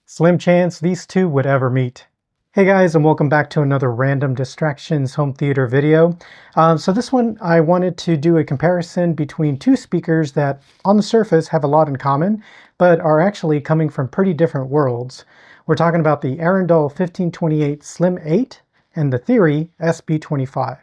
Slim chance these two would ever meet. Hey guys, and welcome back to another Random Distractions home theater video. So this one I wanted to do a comparison between two speakers that on the surface have a lot in common, but are actually coming from pretty different worlds. We're talking about the Arendal 1528 Slim 8 and the Theory SB25.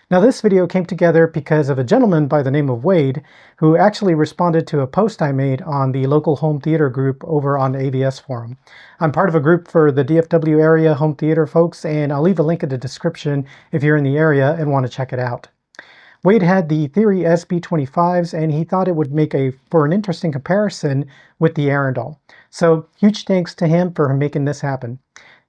Now this video came together because of a gentleman by the name of Wade who actually responded to a post I made on the local home theater group over on AVS Forum. I'm part of a group for the DFW area home theater folks, and I'll leave a link in the description if you're in the area and want to check it out. Wade had the Theory SB25s and he thought it would make for an interesting comparison with the Arendal. So huge thanks to him for making this happen.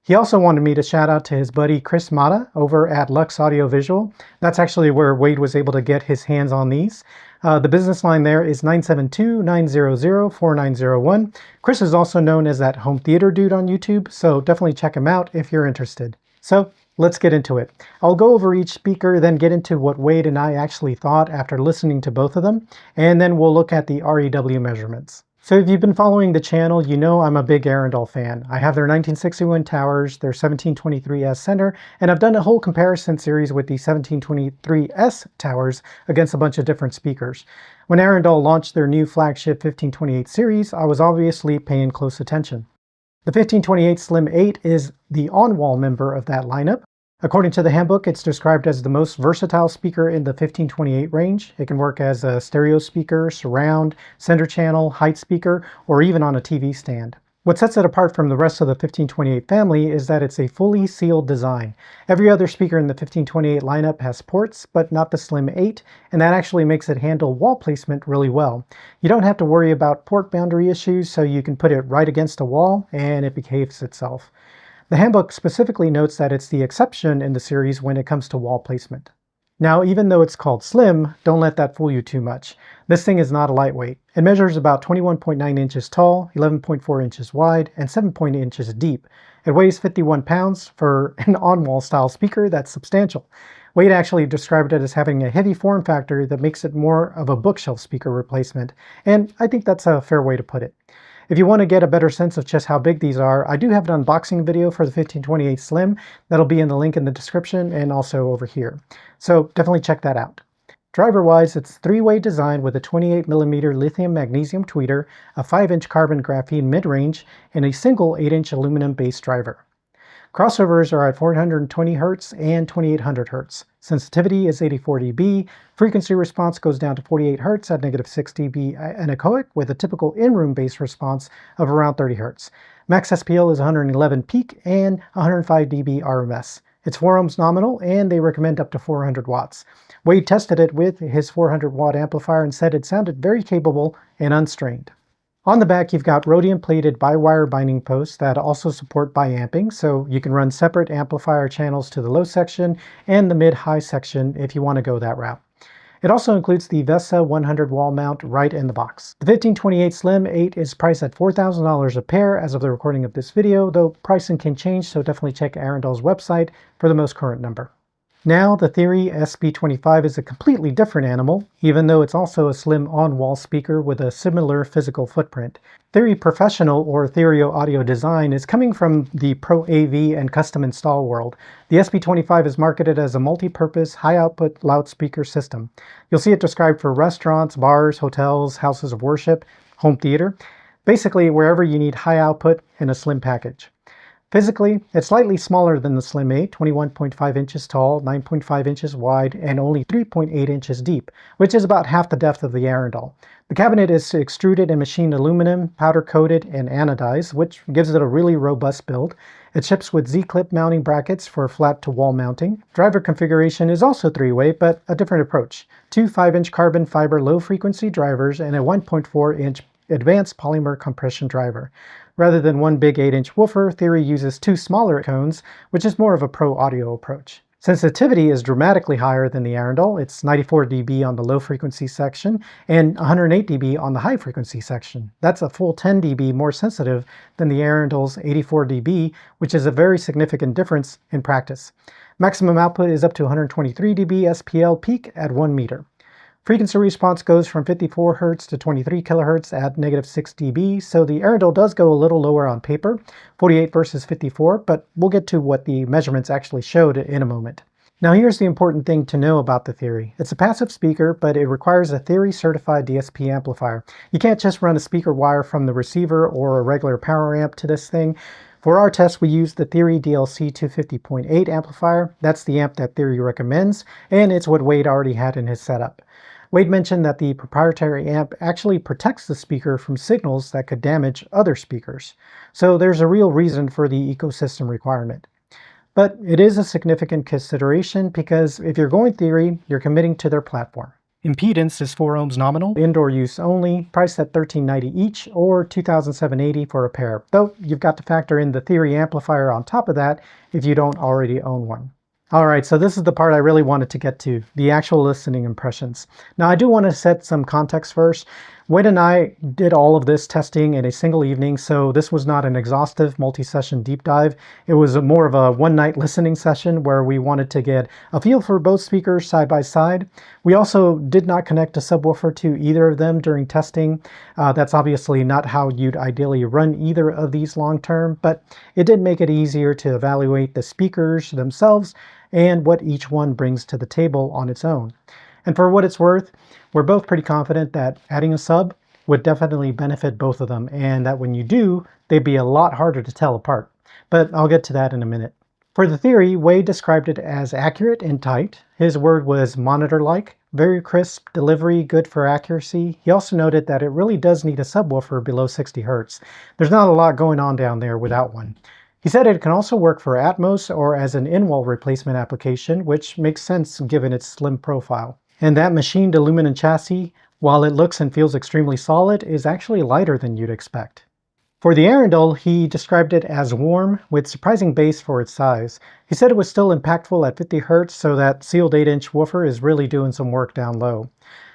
He also wanted me to shout out to his buddy Chris Mata over at Lux Audio Visual. That's actually where Wade was able to get his hands on these. The business line there is 972-900-4901. Chris is also known as that home theater dude on YouTube, so definitely check him out if you're interested. So let's get into it. I'll go over each speaker, then get into what Wade and I actually thought after listening to both of them, and then we'll look at the REW measurements. So if you've been following the channel, you know I'm a big Arendal fan. I have their 1961 towers, their 1723S center, and I've done a whole comparison series with the 1723S towers against a bunch of different speakers. When Arendal launched their new flagship 1528 series, I was obviously paying close attention. The 1528 Slim 8 is the on-wall member of that lineup. According to the handbook, it's described as the most versatile speaker in the 1528 range. It can work as a stereo speaker, surround, center channel, height speaker, or even on a TV stand. What sets it apart from the rest of the 1528 family is that it's a fully sealed design. Every other speaker in the 1528 lineup has ports, but not the Slim 8, and that actually makes it handle wall placement really well. You don't have to worry about port boundary issues, so you can put it right against a wall and it behaves itself. The handbook specifically notes that it's the exception in the series when it comes to wall placement. Now, even though it's called Slim, don't let that fool you too much. This thing is not a lightweight. It measures about 21.9 inches tall, 11.4 inches wide, and 7.8 inches deep. It weighs 51 pounds. For an on-wall style speaker, that's substantial. Wade actually described it as having a heavy form factor that makes it more of a bookshelf speaker replacement, and I think that's a fair way to put it. If you want to get a better sense of just how big these are, I do have an unboxing video for the 1528 Slim. That'll be in the link in the description and also over here. So definitely check that out. Driver-wise, it's three-way design with a 28mm lithium magnesium tweeter, a 5-inch carbon graphene mid-range, and a single 8-inch aluminum base driver. Crossovers are at 420 Hz and 2800 Hz. Sensitivity is 84 dB. Frequency response goes down to 48 Hz at -6 dB anechoic, with a typical in-room bass response of around 30 Hz. Max SPL is 111 peak and 105 dB RMS. It's 4 ohms nominal, and they recommend up to 400 watts. Wade tested it with his 400 watt amplifier and said it sounded very capable and unstrained. On the back, you've got rhodium-plated bi-wire binding posts that also support bi-amping, so you can run separate amplifier channels to the low section and the mid-high section if you want to go that route. It also includes the VESA 100 wall mount right in the box. The 1528 Slim 8 is priced at $4,000 a pair as of the recording of this video, though pricing can change, so definitely check Arendal's website for the most current number. Now, the Theory SB25 is a completely different animal, even though it's also a slim on-wall speaker with a similar physical footprint. Theory Professional, or Theory Audio Design, is coming from the Pro AV and custom install world. The SB25 is marketed as a multi-purpose, high-output loudspeaker system. You'll see it described for restaurants, bars, hotels, houses of worship, home theater, basically wherever you need high output in a slim package. Physically, it's slightly smaller than the Slim 8, 21.5 inches tall, 9.5 inches wide, and only 3.8 inches deep, which is about half the depth of the Arendal. The cabinet is extruded and machined aluminum, powder-coated, and anodized, which gives it a really robust build. It ships with Z-clip mounting brackets for flat-to-wall mounting. Driver configuration is also three-way, but a different approach. Two 5-inch carbon fiber low-frequency drivers and a 1.4-inch advanced polymer compression driver. Rather than one big 8-inch woofer, Theory uses two smaller cones, which is more of a pro audio approach. Sensitivity is dramatically higher than the Arendal. It's 94 dB on the low frequency section and 108 dB on the high frequency section. That's a full 10 dB more sensitive than the Arendal's 84 dB, which is a very significant difference in practice. Maximum output is up to 123 dB SPL peak at 1 meter. Frequency response goes from 54 Hz to 23 kHz at -6 dB, so the Arendal does go a little lower on paper, 48 versus 54, but we'll get to what the measurements actually showed in a moment. Now here's the important thing to know about the Theory. It's a passive speaker, but it requires a Theory certified DSP amplifier. You can't just run a speaker wire from the receiver or a regular power amp to this thing. For our test, we used the Theory DLC 250.8 amplifier. That's the amp that Theory recommends, and it's what Wade already had in his setup. Wade mentioned that the proprietary amp actually protects the speaker from signals that could damage other speakers. So there's a real reason for the ecosystem requirement. But it is a significant consideration because if you're going Theory, you're committing to their platform. Impedance is 4 ohms nominal, indoor use only, priced at $1,390 each or $2,780 for a pair, though you've got to factor in the Theory amplifier on top of that if you don't already own one. Alright, so this is the part I really wanted to get to, the actual listening impressions. Now I do want to set some context first. Wade and I did all of this testing in a single evening, so this was not an exhaustive multi-session deep dive. It was more of a one-night listening session where we wanted to get a feel for both speakers side by side. We also did not connect a subwoofer to either of them during testing. That's obviously not how you'd ideally run either of these long-term, but it did make it easier to evaluate the speakers themselves and what each one brings to the table on its own. And for what it's worth, we're both pretty confident that adding a sub would definitely benefit both of them, and that when you do, they'd be a lot harder to tell apart. But I'll get to that in a minute. For the Theory, Wade described it as accurate and tight. His word was monitor-like, very crisp delivery, good for accuracy. He also noted that it really does need a subwoofer below 60 Hz. There's not a lot going on down there without one. He said it can also work for Atmos or as an in-wall replacement application, which makes sense given its slim profile. And that machined aluminum chassis, while it looks and feels extremely solid, is actually lighter than you'd expect. For the Arendal, he described it as warm, with surprising bass for its size. He said it was still impactful at 50 Hz, so that sealed 8-inch woofer is really doing some work down low.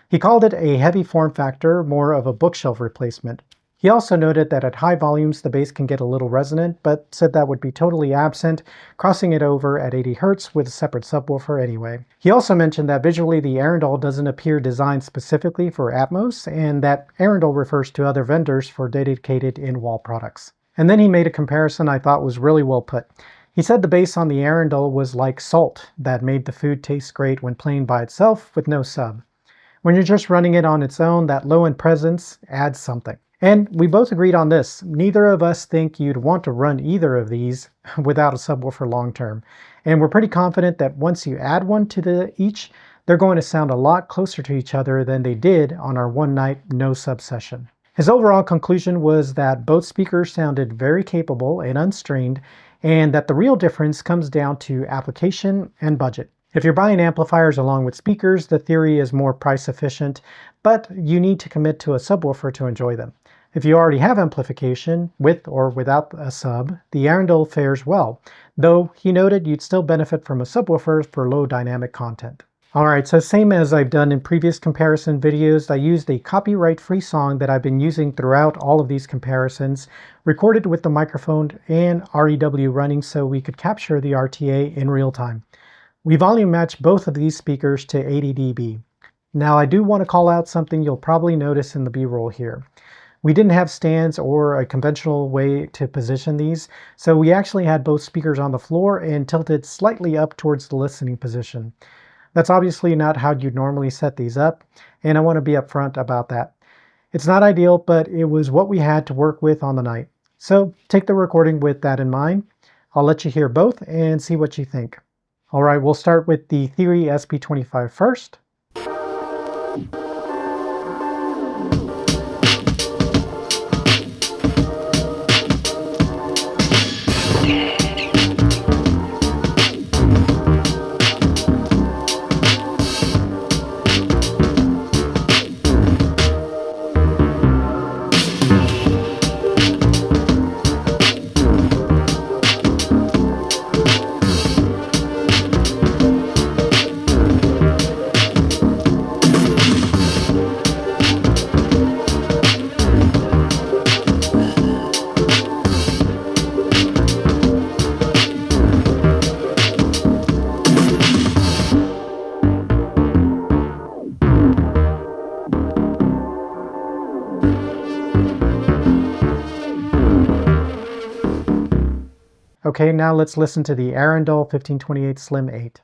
He called it a heavy form factor, more of a bookshelf replacement. He also noted that at high volumes the bass can get a little resonant, but said that would be totally absent, crossing it over at 80 Hz with a separate subwoofer anyway. He also mentioned that visually the Arendal doesn't appear designed specifically for Atmos, and that Arendal refers to other vendors for dedicated in-wall products. And then he made a comparison I thought was really well put. He said the bass on the Arendal was like salt that made the food taste great when playing by itself with no sub. When you're just running it on its own, that low-end presence adds something. And we both agreed on this. Neither of us think you'd want to run either of these without a subwoofer long term. And we're pretty confident that once you add one to each, they're going to sound a lot closer to each other than they did on our one-night no-sub session. His overall conclusion was that both speakers sounded very capable and unstrained, and that the real difference comes down to application and budget. If you're buying amplifiers along with speakers, the Theory is more price efficient, but you need to commit to a subwoofer to enjoy them. If you already have amplification, with or without a sub, the Arendal fares well, though he noted you'd still benefit from a subwoofer for low dynamic content. Alright, so same as I've done in previous comparison videos, I used a copyright-free song that I've been using throughout all of these comparisons, recorded with the microphone and REW running so we could capture the RTA in real time. We volume matched both of these speakers to 80 dB. Now I do want to call out something you'll probably notice in the B-roll here. We didn't have stands or a conventional way to position these, so we actually had both speakers on the floor and tilted slightly up towards the listening position. That's obviously not how you'd normally set these up, and I want to be upfront about that. It's not ideal, but it was what we had to work with on the night. So take the recording with that in mind. I'll let you hear both and see what you think. Alright, we'll start with the Theory SB25 first. Okay, now let's listen to the Arendal 1528 Slim 8.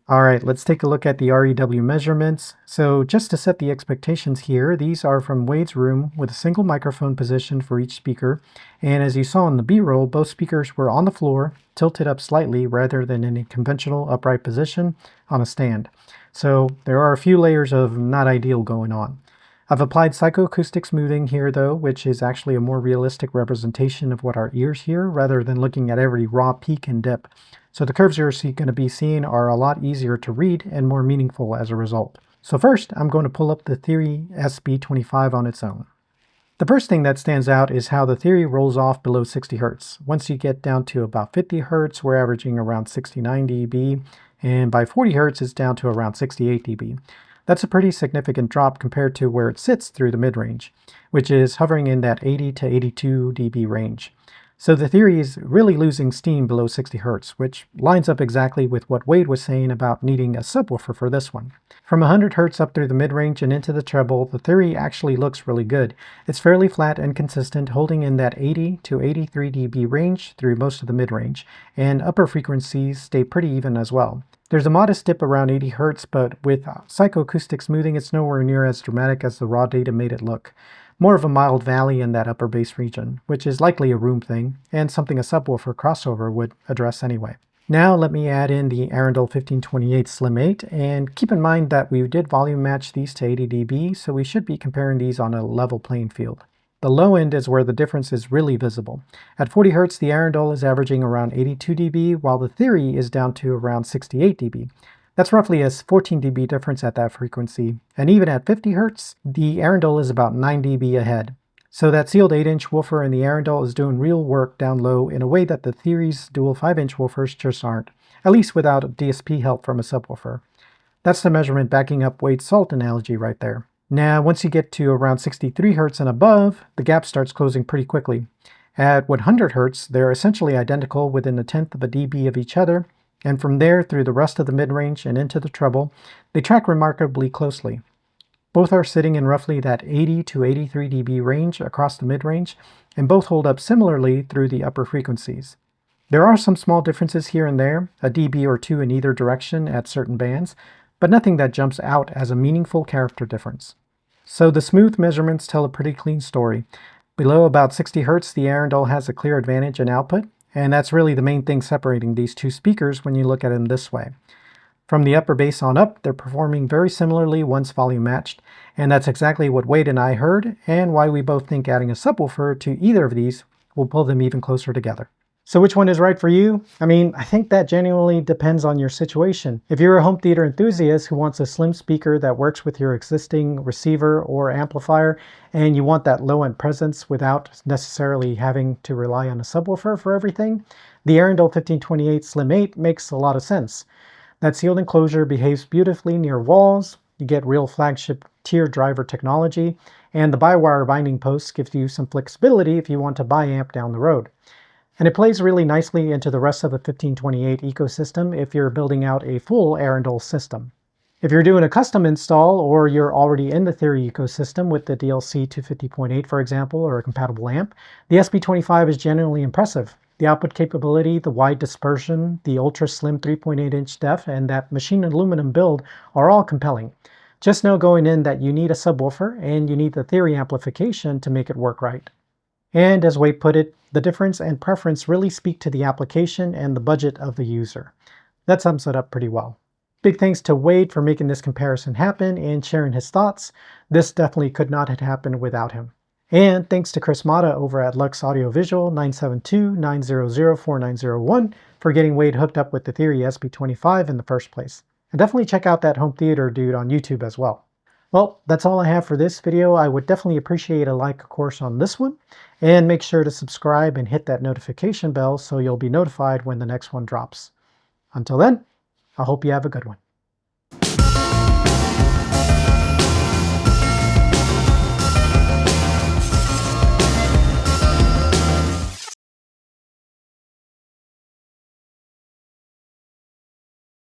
All right, let's take a look at the REW measurements. So just to set the expectations here, these are from Wade's room with a single microphone positioned for each speaker. And as you saw in the B-roll, both speakers were on the floor, tilted up slightly rather than in a conventional upright position on a stand. So there are a few layers of not ideal going on. I've applied psychoacoustic smoothing here though, which is actually a more realistic representation of what our ears hear rather than looking at every raw peak and dip. So the curves you're going to be seeing are a lot easier to read and more meaningful as a result. So first, I'm going to pull up the Theory SB25 on its own. The first thing that stands out is how the Theory rolls off below 60 Hz. Once you get down to about 50 Hz, we're averaging around 69 dB, and by 40 Hz, it's down to around 68 dB. That's a pretty significant drop compared to where it sits through the mid-range, which is hovering in that 80 to 82 dB range. So the Theory is really losing steam below 60 Hz, which lines up exactly with what Wade was saying about needing a subwoofer for this one. From 100 Hz up through the mid-range and into the treble, the Theory actually looks really good. It's fairly flat and consistent, holding in that 80 to 83 dB range through most of the mid-range, and upper frequencies stay pretty even as well. There's a modest dip around 80 Hz, but with psychoacoustic smoothing, it's nowhere near as dramatic as the raw data made it look. More of a mild valley in that upper bass region, which is likely a room thing, and something a subwoofer crossover would address anyway. Now let me add in the Arendal 1528 Slim 8, and keep in mind that we did volume match these to 80 dB, so we should be comparing these on a level playing field. The low end is where the difference is really visible. At 40 Hz, the Arendal is averaging around 82 dB, while the Theory is down to around 68 dB. That's roughly a 14 dB difference at that frequency, and even at 50 Hz, the Arendal is about 9 dB ahead. So that sealed 8-inch woofer in the Arendal is doing real work down low in a way that the Theory's dual 5-inch woofers just aren't, at least without DSP help from a subwoofer. That's the measurement backing up Wade's salt analogy right there. Now, once you get to around 63 Hz and above, the gap starts closing pretty quickly. At 100 Hz, they're essentially identical within 1/10 of a dB of each other, and from there through the rest of the mid-range and into the treble, they track remarkably closely. Both are sitting in roughly that 80 to 83 dB range across the mid-range, and both hold up similarly through the upper frequencies. There are some small differences here and there, a dB or two in either direction at certain bands, but nothing that jumps out as a meaningful character difference. So the smooth measurements tell a pretty clean story. Below about 60 Hz, the Arendal has a clear advantage in output, and that's really the main thing separating these two speakers when you look at them this way. From the upper bass on up, they're performing very similarly once volume matched, and that's exactly what Wade and I heard, and why we both think adding a subwoofer to either of these will pull them even closer together. So which one is right for you? I mean, I think that genuinely depends on your situation. If you're a home theater enthusiast who wants a slim speaker that works with your existing receiver or amplifier, and you want that low-end presence without necessarily having to rely on a subwoofer for everything, the Arendal 1528 Slim 8 makes a lot of sense. That sealed enclosure behaves beautifully near walls, you get real flagship tier driver technology, and the by-wire binding posts give you some flexibility if you want to buy amp down the road. And it plays really nicely into the rest of the 1528 ecosystem if you're building out a full Arendal system. If you're doing a custom install, or you're already in the Theory ecosystem with the DLC 250.8, for example, or a compatible amp, the SB25 is genuinely impressive. The output capability, the wide dispersion, the ultra slim 3.8-inch def, and that machined aluminum build are all compelling. Just know going in that you need a subwoofer and you need the Theory amplification to make it work right. And as Wade put it, the difference and preference really speak to the application and the budget of the user. That sums it up pretty well. Big thanks to Wade for making this comparison happen and sharing his thoughts. This definitely could not have happened without him. And thanks to Chris Mata over at Lux Audio Visual 972-900-4901 for getting Wade hooked up with the Theory SB25 in the first place. And definitely check out that home theater dude on YouTube as well. Well, that's all I have for this video. I would definitely appreciate a like, of course, on this one. And make sure to subscribe and hit that notification bell so you'll be notified when the next one drops. Until then, I hope you have a good one.